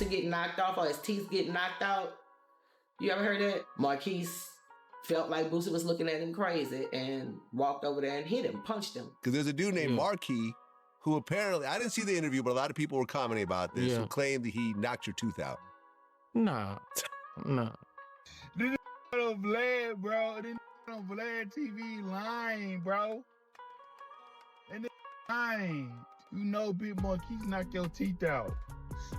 Boosie get knocked off or his teeth get knocked out. You ever heard that? Marquise felt like Boosie was looking at him crazy and walked over there and hit him, punched him. Because there's a dude named Marquis who apparently, I didn't see the interview, but a lot of people were commenting about this, who claimed that he knocked your tooth out. Nah. This on Vlad, bro. This on Vlad TV lying, bro. And this lying. You know Big Marquis knock your teeth out.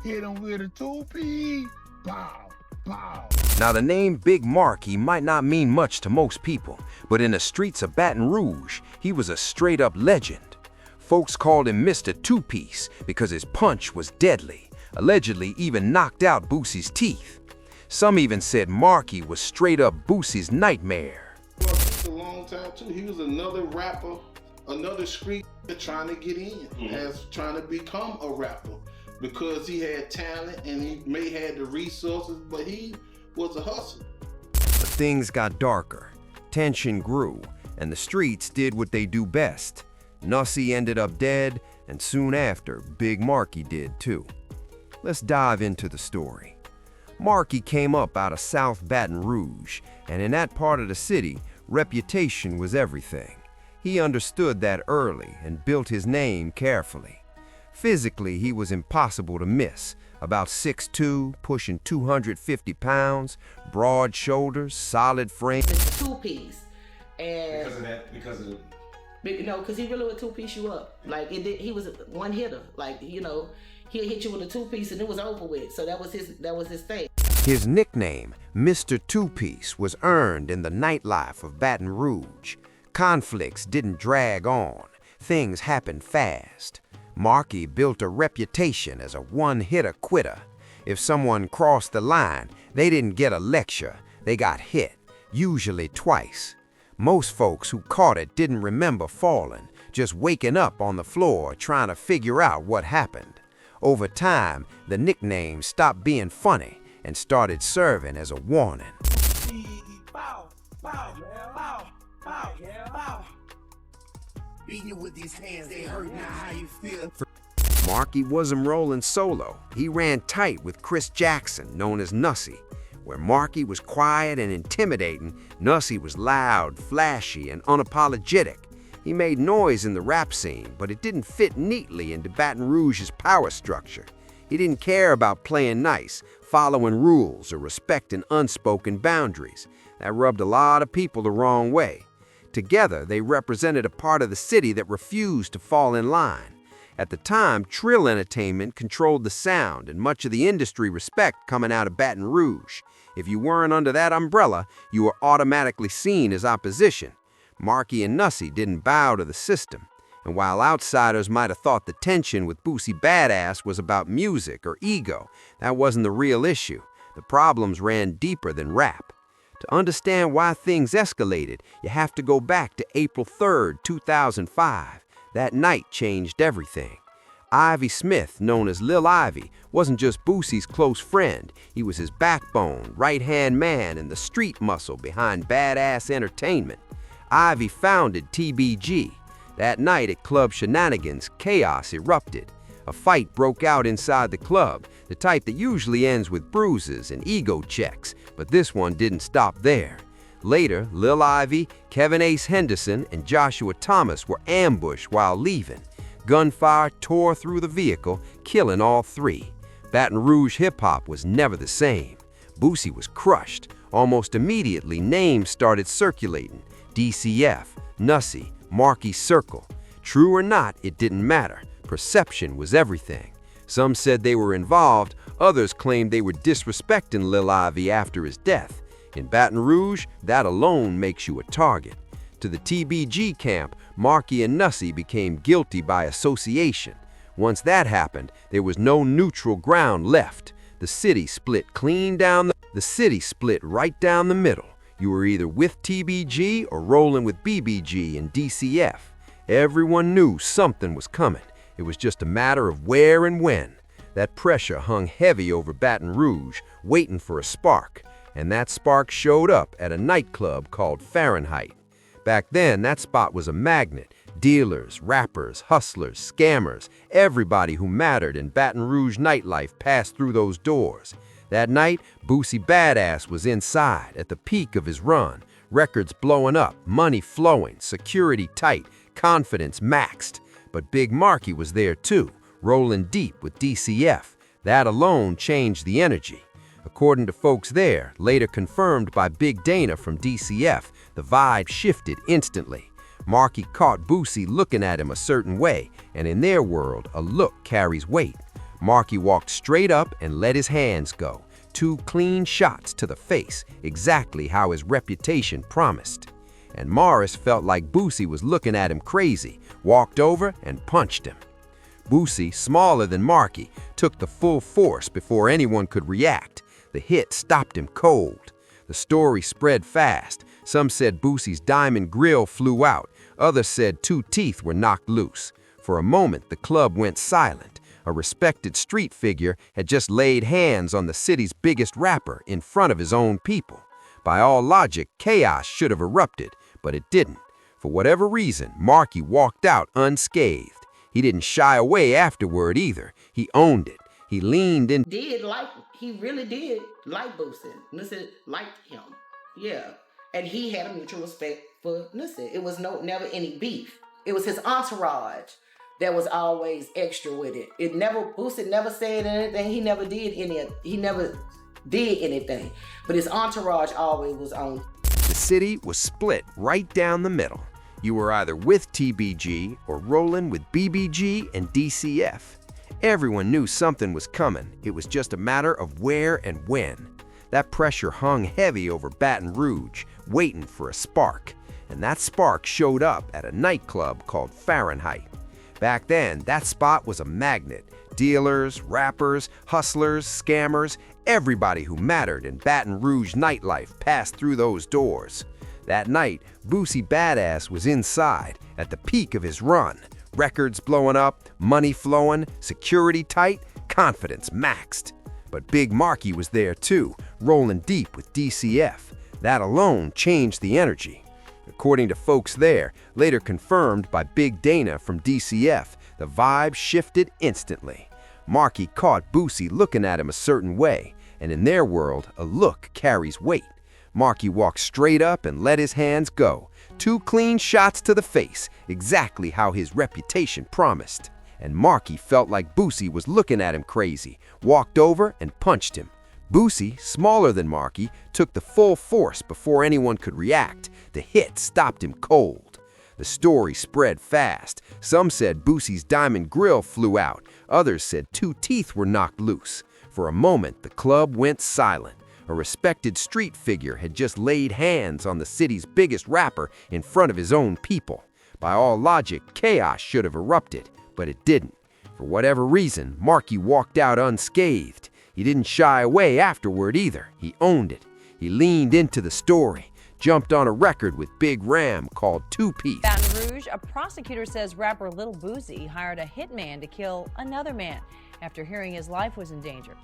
Hit him with a two-piece. Pow, pow. Now, the name Big Marquis might not mean much to most people, but in the streets of Baton Rouge, he was a straight-up legend. Folks called him Mr. Two-Piece because his punch was deadly, allegedly even knocked out Boosie's teeth. Some even said Marquis was straight-up Boosie's nightmare. For a long time, too. He was another rapper, another street trying to get in, as trying to become a rapper. Because he had talent and he may have the resources, but he was a hustler. But things got darker, tension grew, and the streets did what they do best. Nussie ended up dead, and soon after, Big Marquis did too. Let's dive into the story. Marquis came up out of South Baton Rouge, and in that part of the city, reputation was everything. He understood that early and built his name carefully. Physically, he was impossible to miss. About 6'2", pushing 250 pounds, broad shoulders, solid frame. It's a two-piece. And because of no, because he really would two-piece you up. Like, he was one hitter. Like, you know, he'd hit you with a two-piece and it was over with. So that was his thing. His nickname, Mr. Two-Piece, was earned in the nightlife of Baton Rouge. Conflicts didn't drag on. Things happened fast. Marquis built a reputation as a one-hitter quitter. If someone crossed the line, they didn't get a lecture. They got hit, usually twice. Most folks who caught it didn't remember falling, just waking up on the floor trying to figure out what happened. Over time, the nickname stopped being funny and started serving as a warning. Bow, bow, bow, bow, bow. Beating you with these hands, they hurt now. How you feel? Marquis wasn't rolling solo. He ran tight with Chris Jackson, known as Nussie. Where Marquis was quiet and intimidating, Nussie was loud, flashy, and unapologetic. He made noise in the rap scene, but it didn't fit neatly into Baton Rouge's power structure. He didn't care about playing nice, following rules, or respecting unspoken boundaries. That rubbed a lot of people the wrong way. Together, they represented a part of the city that refused to fall in line. At the time, Trill Entertainment controlled the sound and much of the industry respect coming out of Baton Rouge. If you weren't under that umbrella, you were automatically seen as opposition. Marquis and Nussie didn't bow to the system. And while outsiders might have thought the tension with Boosie Badass was about music or ego, that wasn't the real issue. The problems ran deeper than rap. To understand why things escalated, you have to go back to April 3rd, 2005. That night changed everything. Ivy Smith, known as Lil Ivy, wasn't just Boosie's close friend. He was his backbone, right-hand man, and the street muscle behind Badass Entertainment. Ivy founded TBG. That night at Club Shenanigans, chaos erupted. A fight broke out inside the club, the type that usually ends with bruises and ego checks, but this one didn't stop there. Later, Lil Ivy, Kevin Ace Henderson, and Joshua Thomas were ambushed while leaving. Gunfire tore through the vehicle, killing all three. Baton Rouge hip-hop was never the same. Boosie was crushed. Almost immediately, names started circulating. DCF, Nussie, Marquis Circle. True or not, it didn't matter. Perception was everything. Some said they were involved, others claimed they were disrespecting Lil Ivy after his death. In Baton Rouge, that alone makes you a target. To the TBG camp, Marquis and Nussie became guilty by association. Once that happened, there was no neutral ground left. The city split right down the middle. You were either with TBG or rolling with BBG and DCF. Everyone knew something was coming. It was just a matter of where and when. That pressure hung heavy over Baton Rouge, waiting for a spark. And that spark showed up at a nightclub called Fahrenheit. Back then, that spot was a magnet, Dealers, rappers, hustlers, scammers, everybody who mattered in Baton Rouge nightlife passed through those doors. That night, Boosie Badass was inside at the peak of his run. Records blowing up, money flowing, security tight, confidence maxed. But Big Marky was there too, rolling deep with DCF. That alone changed the energy. According to folks there, later confirmed by Big Dana from DCF, the vibe shifted instantly. Marky caught Boosie looking at him a certain way, and in their world, a look carries weight. Marky walked straight up and let his hands go. 2 clean shots to the face, exactly how his reputation promised. And Morris felt like Boosie was looking at him crazy, walked over and punched him. Boosie, smaller than Marky, took the full force before anyone could react. The hit stopped him cold. The story spread fast. Some said Boosie's diamond grill flew out. Others said 2 teeth were knocked loose. For a moment, the club went silent. A respected street figure had just laid hands on the city's biggest rapper in front of his own people. By all logic, chaos should have erupted, but it didn't. For whatever reason, Marky walked out unscathed. He didn't shy away afterward either. He owned it. He leaned in. He really did like Boosie. Nussie liked him. Yeah. And he had a mutual respect for Nussie. It was never any beef. It was his entourage that was always extra with it. Boosie never said anything. He never did anything. But his entourage always was on. The city was split right down the middle. You were either with TBG or rolling with BBG and DCF. Everyone knew something was coming. It was just a matter of where and when. That pressure hung heavy over Baton Rouge, waiting for a spark. And that spark showed up at a nightclub called Fahrenheit. Back then, that spot was a magnet. Dealers, rappers, hustlers, scammers, everybody who mattered in Baton Rouge nightlife passed through those doors. That night, Boosie Badass was inside, at the peak of his run. Records blowing up, money flowing, security tight, confidence maxed. But Big Marky was there too, rolling deep with DCF. That alone changed the energy. According to folks there, later confirmed by Big Dana from DCF, the vibe shifted instantly. Marky caught Boosie looking at him a certain way, and in their world, a look carries weight. Marky walked straight up and let his hands go. 2 clean shots to the face, exactly how his reputation promised. And Marky felt like Boosie was looking at him crazy, walked over and punched him. Boosie, smaller than Marky, took the full force before anyone could react. The hit stopped him cold. The story spread fast. Some said Boosie's diamond grill flew out. Others said 2 teeth were knocked loose. For a moment, the club went silent. A respected street figure had just laid hands on the city's biggest rapper in front of his own people. By all logic, chaos should have erupted, but it didn't. For whatever reason, Marky walked out unscathed. He didn't shy away afterward either. He owned it. He leaned into the story, jumped on a record with Big Ram called 2 Piece. Baton Rouge, a prosecutor says rapper Lil Boosie hired a hitman to kill another man after hearing his life was in danger.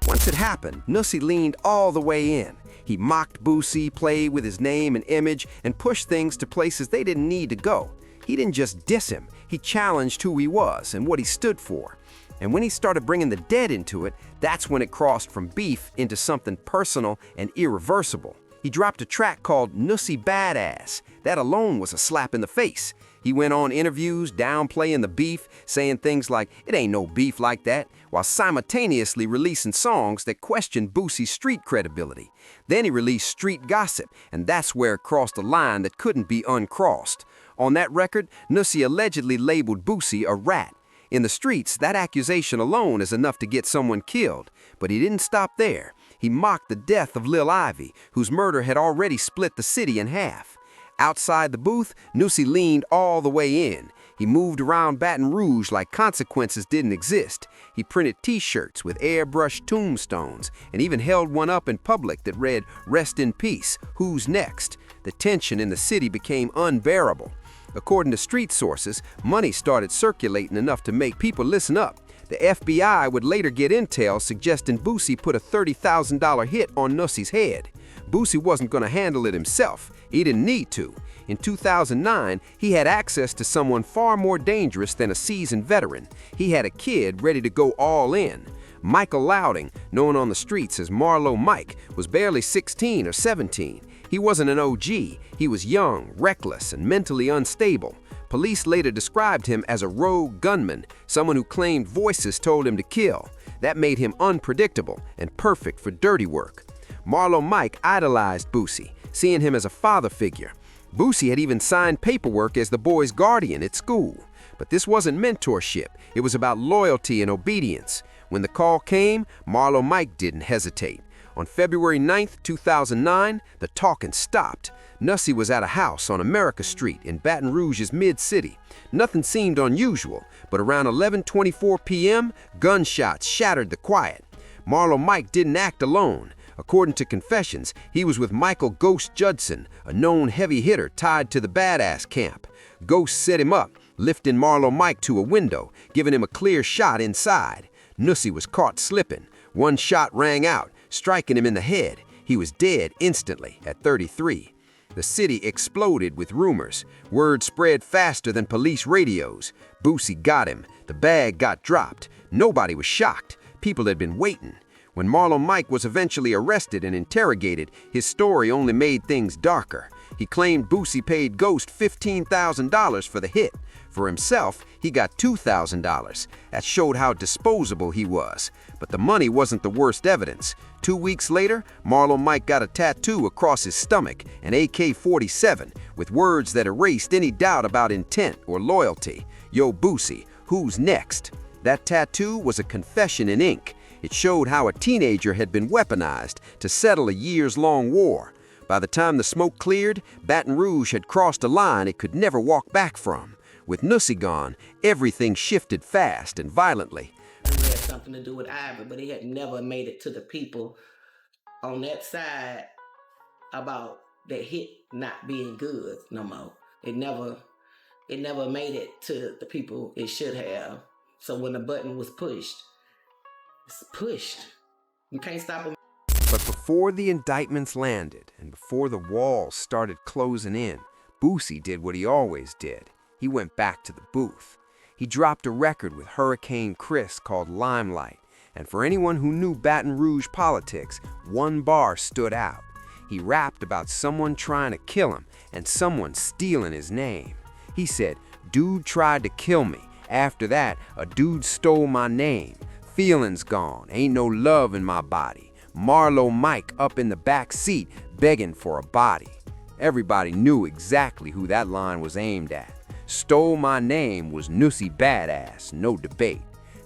Once it happened, Nussie leaned all the way in. He mocked Boosie, played with his name and image, and pushed things to places they didn't need to go. He didn't just diss him, he challenged who he was and what he stood for. And when he started bringing the dead into it, that's when it crossed from beef into something personal and irreversible. He dropped a track called Nussie Badass. That alone was a slap in the face. He went on interviews downplaying the beef, saying things like, "It ain't no beef like that," while simultaneously releasing songs that questioned Boosie's street credibility. Then he released Street Gossip, and that's where it crossed a line that couldn't be uncrossed. On that record, Nussie allegedly labeled Boosie a rat. In the streets, that accusation alone is enough to get someone killed. But he didn't stop there. He mocked the death of Lil Ivy, whose murder had already split the city in half. Outside the booth, Nussie leaned all the way in. He moved around Baton Rouge like consequences didn't exist. He printed t-shirts with airbrushed tombstones and even held one up in public that read, "Rest in peace, who's next?" The tension in the city became unbearable. According to street sources, money started circulating enough to make people listen up. The FBI would later get intel suggesting Boosie put a $30,000 hit on Nussie's head. Boosie wasn't going to handle it himself. He didn't need to. In 2009, he had access to someone far more dangerous than a seasoned veteran. He had a kid ready to go all in. Michael Louding, known on the streets as Marlo Mike, was barely 16 or 17. He wasn't an OG. He was young, reckless, and mentally unstable. Police later described him as a rogue gunman, someone who claimed voices told him to kill. That made him unpredictable and perfect for dirty work. Marlo Mike idolized Boosie, seeing him as a father figure. Boosie had even signed paperwork as the boy's guardian at school. But this wasn't mentorship. It was about loyalty and obedience. When the call came, Marlo Mike didn't hesitate. On February 9, 2009, the talking stopped. Nussie was at a house on America Street in Baton Rouge's mid-city. Nothing seemed unusual, but around 11:24 p.m., gunshots shattered the quiet. Marlo Mike didn't act alone. According to confessions, he was with Michael Ghost Judson, a known heavy hitter tied to the badass camp. Ghost set him up, lifting Marlo Mike to a window, giving him a clear shot inside. Nussie was caught slipping. One shot rang out, striking him in the head. He was dead instantly at 33. The city exploded with rumors. Word spread faster than police radios. Boosie got him. The bag got dropped. Nobody was shocked. People had been waiting. When Marlo Mike was eventually arrested and interrogated, his story only made things darker. He claimed Boosie paid Ghost $15,000 for the hit. For himself, he got $2,000. That showed how disposable he was. But the money wasn't the worst evidence. 2 weeks later, Marlo Mike got a tattoo across his stomach, an AK-47, with words that erased any doubt about intent or loyalty. Yo, Boosie, who's next? That tattoo was a confession in ink. It showed how a teenager had been weaponized to settle a years-long war. By the time the smoke cleared, Baton Rouge had crossed a line it could never walk back from. With Nussie gone, everything shifted fast and violently. It had something to do with Ivory, but it had never made it to the people on that side about that hit not being good no more. It never made it to the people it should have. So when the button was pushed, it's pushed. You can't stop them. But before the indictments landed and before the walls started closing in, Boosie did what he always did. He went back to the booth. He dropped a record with Hurricane Chris called Limelight, and for anyone who knew Baton Rouge politics, one bar stood out. He rapped about someone trying to kill him and someone stealing his name. He said, "Dude tried to kill me. After that, a dude stole my name. Feelings gone, ain't no love in my body. Marlo Mike up in the back seat begging for a body." Everybody knew exactly who that line was aimed at. "Stole my name" was Nussie badass, no debate.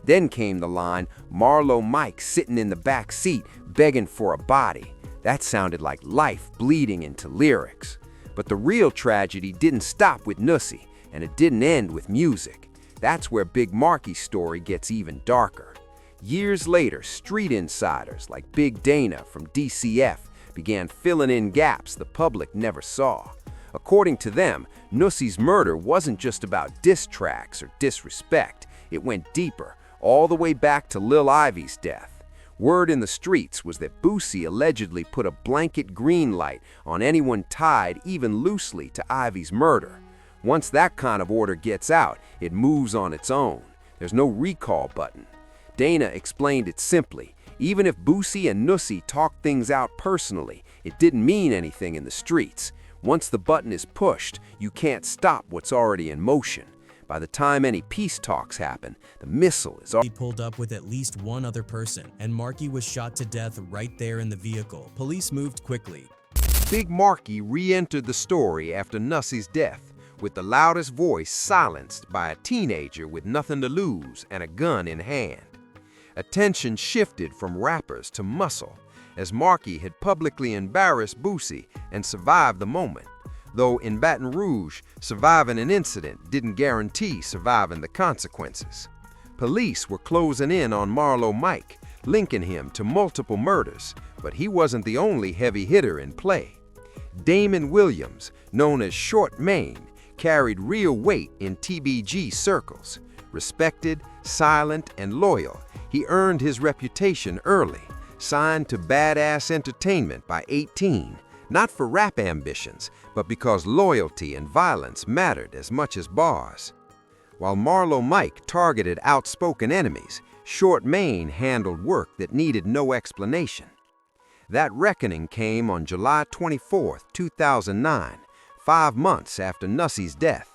Then came the line, "Marlo Mike sitting in the back seat begging for a body." That sounded like life bleeding into lyrics. But the real tragedy didn't stop with Nussie, and it didn't end with music. That's where Big Marky's story gets even darker. Years later, street insiders like Big Dana from DCF began filling in gaps the public never saw. According to them, Nussie's murder wasn't just about diss tracks or disrespect. It went deeper, all the way back to Lil Ivy's death. Word in the streets was that Boosie allegedly put a blanket green light on anyone tied even loosely to Ivy's murder. Once that kind of order gets out, it moves on its own. There's no recall button. Dana explained it simply. Even if Boosie and Nussie talked things out personally, it didn't mean anything in the streets. Once the button is pushed, you can't stop what's already in motion. By the time any peace talks happen, the missile is already pulled up with at least one other person, and Marky was shot to death right there in the vehicle. Police moved quickly. Big Marky re-entered the story after Nussie's death, with the loudest voice silenced by a teenager with nothing to lose and a gun in hand. Attention shifted from rappers to muscle, as Marky had publicly embarrassed Boosie and survived the moment. Though in Baton Rouge, surviving an incident didn't guarantee surviving the consequences. Police were closing in on Marlo Mike, linking him to multiple murders, but he wasn't the only heavy hitter in play. Damon Williams, known as Short Maine, carried real weight in TBG circles. Respected, silent, and loyal, he earned his reputation early. signed to Badass Entertainment by 18, not for rap ambitions, but because loyalty and violence mattered as much as bars. While Marlo Mike targeted outspoken enemies, Short Maine handled work that needed no explanation. That reckoning came on July 24, 2009, 5 months after Nussie's death.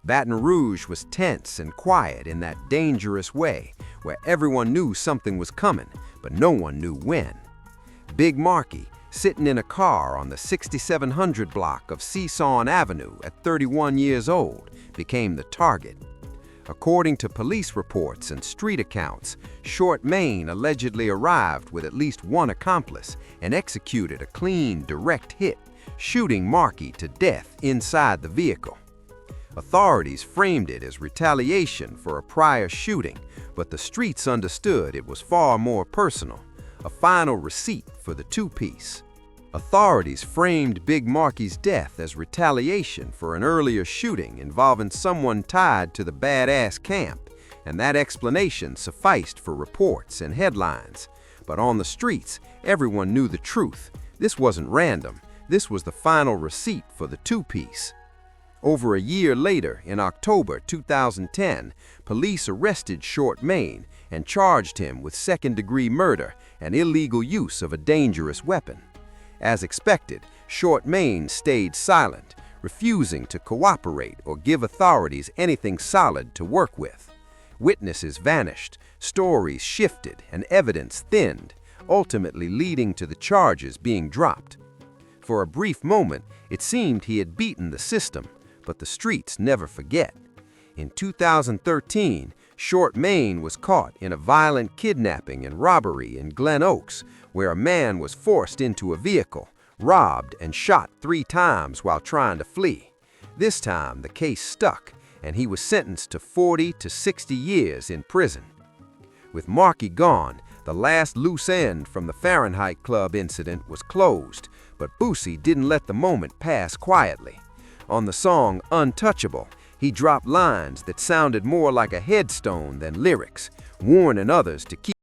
Baton Rouge was tense and quiet in that dangerous way, where everyone knew something was coming, but no one knew when. Big Marky, sitting in a car on the 6700 block of Seesaw Avenue at 31 years old, became the target. According to police reports and street accounts, Short Maine allegedly arrived with at least one accomplice and executed a clean, direct hit, shooting Marky to death inside the vehicle. Authorities framed it as retaliation for a prior shooting, but the streets understood it was far more personal, a final receipt for the two-piece. Authorities framed Big Marky's death as retaliation for an earlier shooting involving someone tied to the Badass camp, and that explanation sufficed for reports and headlines. But on the streets, everyone knew the truth. This wasn't random. This was the final receipt for the two-piece. Over a year later, in October 2010, police arrested Short Maine and charged him with second-degree murder and illegal use of a dangerous weapon. As expected, Short Maine stayed silent, refusing to cooperate or give authorities anything solid to work with. Witnesses vanished, stories shifted, and evidence thinned, ultimately leading to the charges being dropped. For a brief moment, it seemed he had beaten the system, but the streets never forget. In 2013, Short Maine was caught in a violent kidnapping and robbery in Glen Oaks, where a man was forced into a vehicle, robbed, and shot 3 times while trying to flee. This time, the case stuck, and he was sentenced to 40 to 60 years in prison. With Marky gone, the last loose end from the Fahrenheit Club incident was closed, but Boosie didn't let the moment pass quietly. On the song Untouchable, he dropped lines that sounded more like a headstone than lyrics, warning others to keep